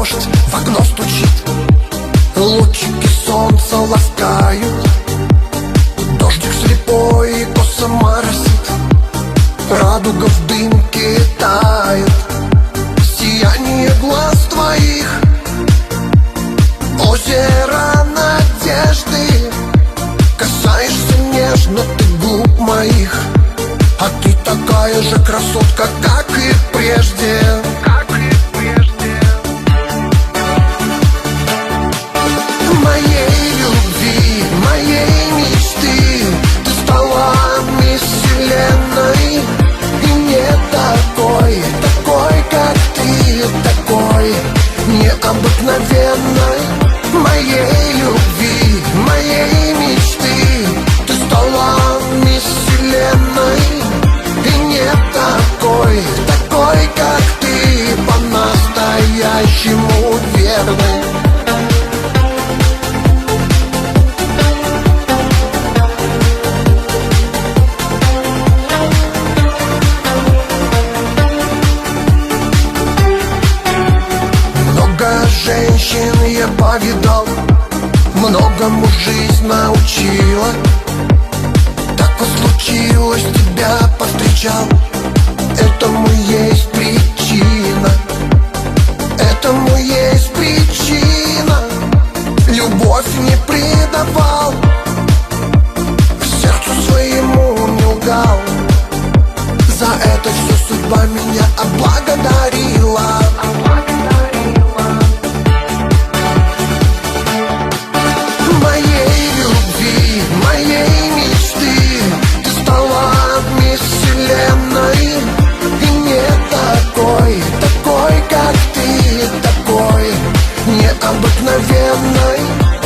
дождь в окно стучит, лучики солнца ласкают. Дождик слепой и косо моросит, радуга в дымке тает. Сияние глаз твоих, озеро надежды. Касаешься нежно ты губ моих, а ты такая же красотка, как и прежде. Моей любви, моей мечты, ты стала мисс Вселенной. И не такой, такой, как ты, такой необыкновенной. Моей любви, моей мечты, ты стала мисс Вселенной. И не такой, такой, как ты, по-настоящему верной. Женщин я повидал, многому жизнь научила. Так вот случилось, тебя повстречал. Этому есть причина, этому есть причина. Любовь не предавал, сердцу своему не лгал. За это все судьба меня облагодарила. Моей мечты, ты стала мисс Вселенной. И не такой, такой, как ты, такой необыкновенной.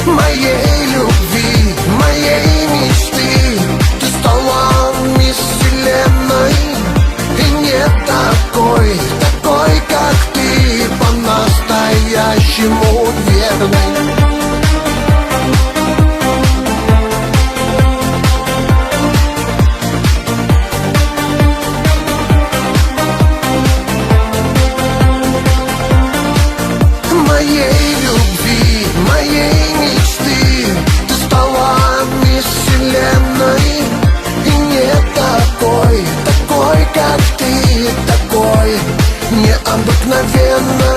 Моей любви, моей мечты, ты стала мисс Вселенной. И не такой, такой, как ты, по-настоящему верной. Моей любви, моей мечты, ты стала мисс Вселенной. И не такой, такой, как ты, такой необыкновенной.